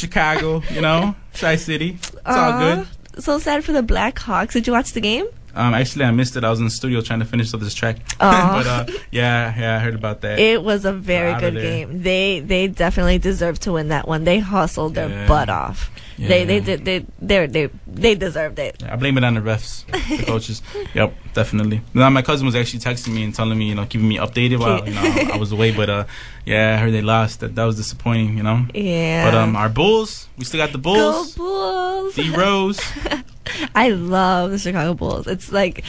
Chicago, you know, Tri-City. It's all good. So sad for the Blackhawks. Did you watch the game? Actually, I missed it. I was in the studio trying to finish up this track. But yeah, I heard about that. It was a very good game. They definitely deserved to win that one. They hustled their butt off. Yeah. They deserved it. Yeah, I blame it on the refs, the coaches. Yep, definitely. Now my cousin was actually texting me and telling me, keeping me updated while I was away. But yeah, I heard they lost. That was disappointing, Yeah. But our Bulls, we still got the Bulls. Go Bulls. D-Rose. I love the Chicago Bulls. It's like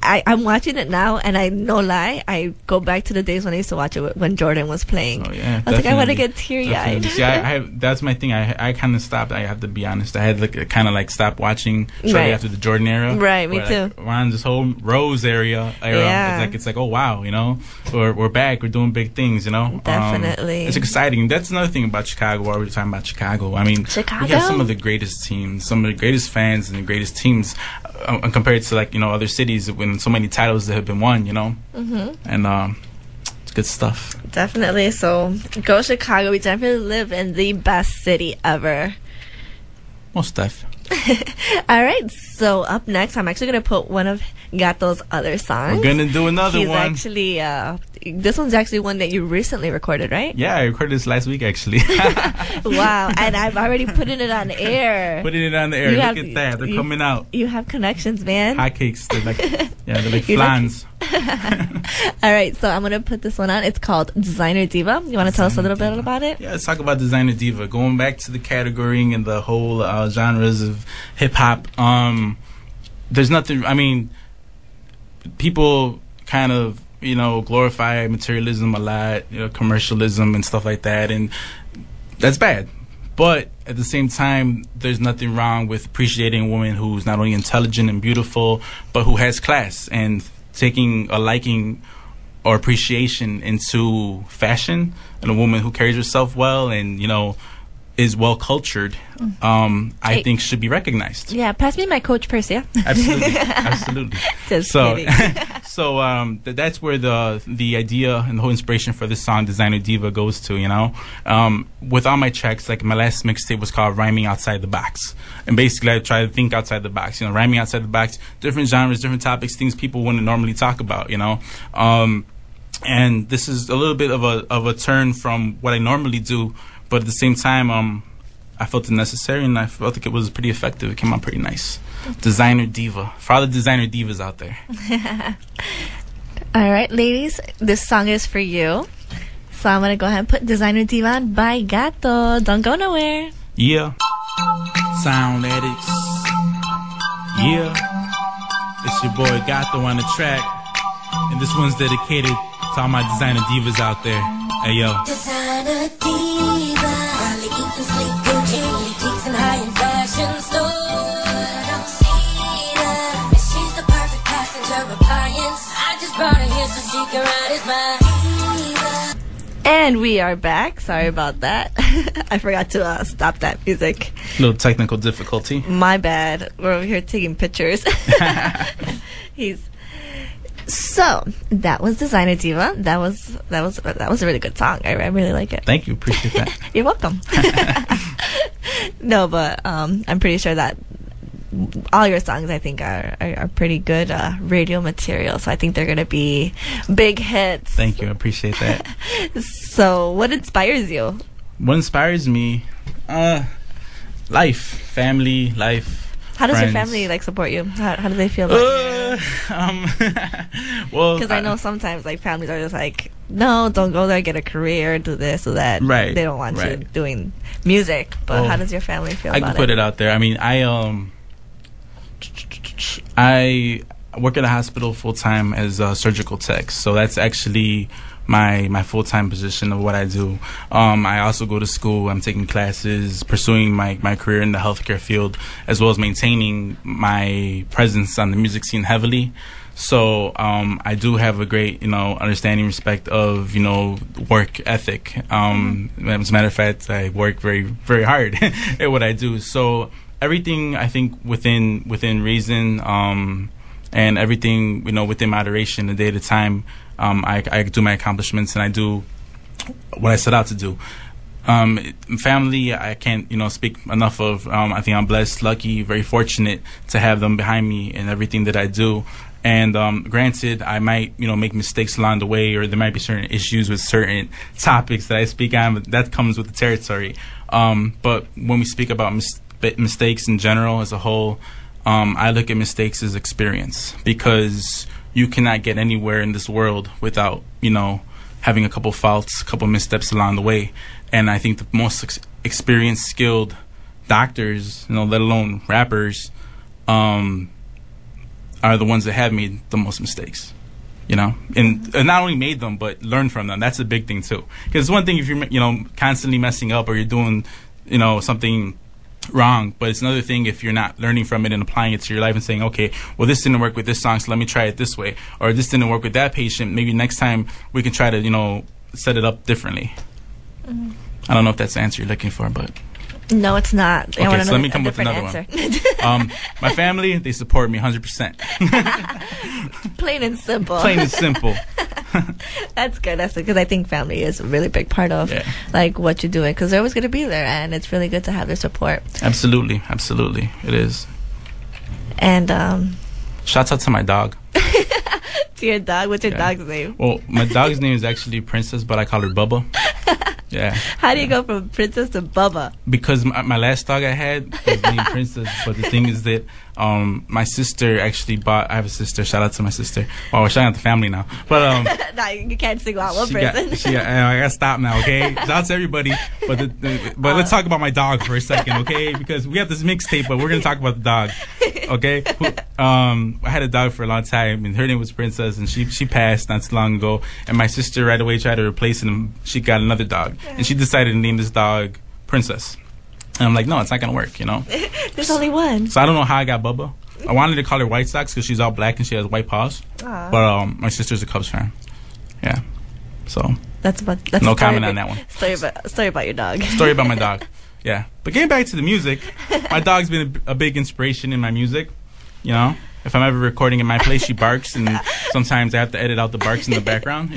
I'm watching it now, and I no lie, I go back to the days when I used to watch it when Jordan was playing. Oh yeah, I was like, I want to get teary-eyed. See, that's my thing. I kind of stopped. I have to be honest. I had to stop watching shortly after the Jordan era. Right, me too. Around this whole Rose era. Yeah. It's like, oh wow, we're back. We're doing big things. Definitely. It's exciting. That's another thing about Chicago. While we're talking about Chicago, I mean, Chicago? We have some of the greatest teams, some of the greatest fans, and the greatest teams compared to other cities when so many titles that have been won. Mm-hmm. And it's good stuff. Definitely. So go Chicago. We definitely live in the best city ever. Most def. All right. So up next, I'm actually gonna put one of Gato's other songs. We're gonna do another one. He's actually this one's actually one that you recently recorded, right? Yeah, I recorded this last week actually. Wow, and I've already put it on air. Putting it on the air. Look at that. They're coming out. You have connections, man. Hotcakes. They're like flans. All right, so I'm gonna put this one on. It's called Designer Diva. You want to tell us a little bit about it? Yeah, let's talk about Designer Diva. Going back to the categorying and the whole genres of hip hop. There's nothing. I mean, people kind of glorify materialism a lot, commercialism and stuff like that, and that's bad. But at the same time, there's nothing wrong with appreciating a woman who's not only intelligent and beautiful, but who has class, and taking a liking or appreciation into fashion, and a woman who carries herself well and is well cultured. I think should be recognized. Yeah, pass me my Coach purse. Yeah, absolutely. Just kidding. So that's where the idea and the whole inspiration for this song Designer Diva goes to. With all my tracks, like my last mixtape was called Rhyming Outside the Box, and basically I try to think outside the box. Rhyming outside the box, different genres, different topics, things people wouldn't normally talk about. And this is a little bit of a turn from what I normally do. But at the same time, I felt it necessary, and I felt like it was pretty effective. It came out pretty nice. Designer Diva. For all the designer divas out there. All right, ladies, this song is for you. So I'm going to go ahead and put Designer Diva on by Gato. Don't go nowhere. Yeah. Sound addicts. Yeah. It's your boy Gato on the track. And this one's dedicated to all my designer divas out there. Hey, yo. Designer diva, probably eating sleep Gucci, boutiques and high-end fashion store. I don't see her, but she's the perfect passenger appliance. I just brought her here so she can ride as my diva. And we are back. Sorry about that. I forgot to stop that music. Little technical difficulty. My bad. We're over here taking pictures. So that was Designer Diva. That was a really good song. I really like it. Thank you. Appreciate that. You're welcome. No, but I'm pretty sure that all your songs, I think, are pretty good radio material. So I think they're gonna be big hits. Thank you. I appreciate that. So what inspires you? What inspires me? Life, family, life. How does friends. your family support you? How do they feel about you? Well, because I know sometimes families are just like, no, don't go there, get a career, do this or that. Right. They don't want you doing music. But how does your family feel about it? I can put it out there. I mean, I work at a hospital full time as a surgical tech, so that's actually my full-time position of what I do. I also go to school. I'm taking classes, pursuing my career in the healthcare field, as well as maintaining my presence on the music scene heavily. So I do have a great, understanding, respect of, work ethic. As a matter of fact, I work very, very hard at what I do. So everything, I think, within reason, and everything, within moderation, a day at a time. I do my accomplishments, and I do what I set out to do. Family, I can't, speak enough of. I think I'm blessed, lucky, very fortunate to have them behind me in everything that I do. And granted, I might, make mistakes along the way, or there might be certain issues with certain topics that I speak on, but that comes with the territory. But when we speak about mistakes in general as a whole, I look at mistakes as experience, because you cannot get anywhere in this world without, having a couple faults, a couple missteps along the way. And I think the most experienced, skilled doctors, let alone rappers, are the ones that have made the most mistakes, and not only made them, but learned from them. That's a big thing too. Because it's one thing if you're, constantly messing up, or you're doing, something wrong, but it's another thing if you're not learning from it and applying it to your life and saying, okay, well, this didn't work with this song, so let me try it this way, or this didn't work with that patient, maybe next time we can try to, set it up differently. Mm-hmm. I don't know if that's the answer you're looking for, but no, it's not. Okay, so let me come with another one. My family, they support me 100%. Plain and simple. Plain and simple. That's good. That's good, because I think family is a really big part of like what you're doing, because they're always going to be there, and it's really good to have their support. Absolutely, it is. And shouts out to my dog. To your dog? What's your dog's name? Well, my dog's name is actually Princess, but I call her Bubba. Yeah. How do you go from Princess to Bubba? Because my last dog I had was named Princess, but the thing is that my sister actually I have a sister, shout out to my sister. Oh, we're shouting out the family now. But nah, you can't single out one person. I gotta stop now, okay? Shout out to everybody. But let's talk about my dog for a second, okay? Because we have this mixtape, but we're gonna talk about the dog. Okay? I had a dog for a long time, and her name was Princess, and she passed not too long ago. And my sister right away tried to replace him. She got another dog, and she decided to name this dog Princess. And I'm like, no, it's not gonna work, There's only one. So I don't know how I got Bubba. I wanted to call her White Sox because she's all black and she has white paws. Aww. But my sister's a Cubs fan. Yeah. So that's no comment on that one. Story about your dog. Story about my dog. Yeah. But getting back to the music, my dog's been a big inspiration in my music. If I'm ever recording in my place, she barks, and sometimes I have to edit out the barks in the background.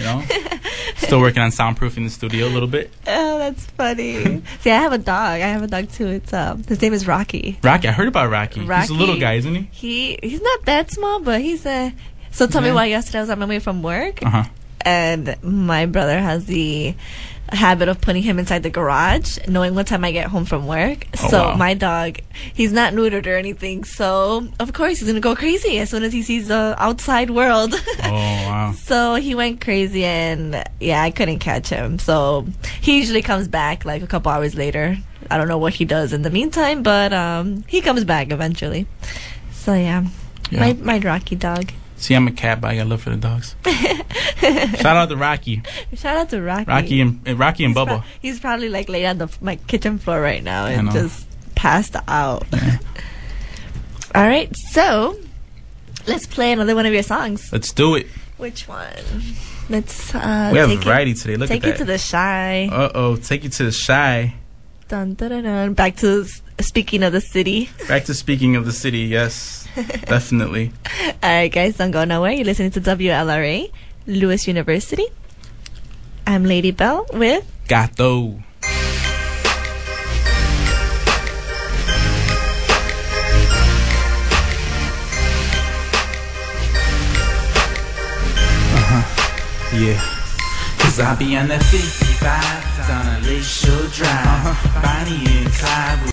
Still working on soundproofing the studio a little bit. Oh, that's funny. See, I have a dog. I have a dog too. It's his name is Rocky. Rocky, I heard about Rocky. He's a little guy, isn't he? He's not that small, but he's a. So tell me why yesterday I was on my way from work, and my brother has the habit of putting him inside the garage, knowing what time I get home from work. My dog, he's not neutered or anything, so of course he's gonna go crazy as soon as he sees the outside world. Oh wow. So he went crazy, and I couldn't catch him, so he usually comes back like a couple hours later. I don't know what he does in the meantime, but he comes back eventually. So my Rocky dog. See, I'm a cat, but I got love for the dogs. Shout out to Rocky. Shout out to Rocky. Rocky and Bubba. He's probably like laying on my kitchen floor right now and just passed out. Yeah. All right, so let's play another one of your songs. Let's do it. Which one? Let's. We have a variety today. Look at that. Take you to the Shy. Take you to the Shy. Dun, dun, dun, dun. Back to speaking of the city. Back to speaking of the city. Yes. Definitely. All right, guys, don't go nowhere. You're listening to WLRA, Lewis University. I'm Lady Belle with Gato. Yeah. Cause I be on that 55 down a Lakeshore Drive. Bonnie and Clyde.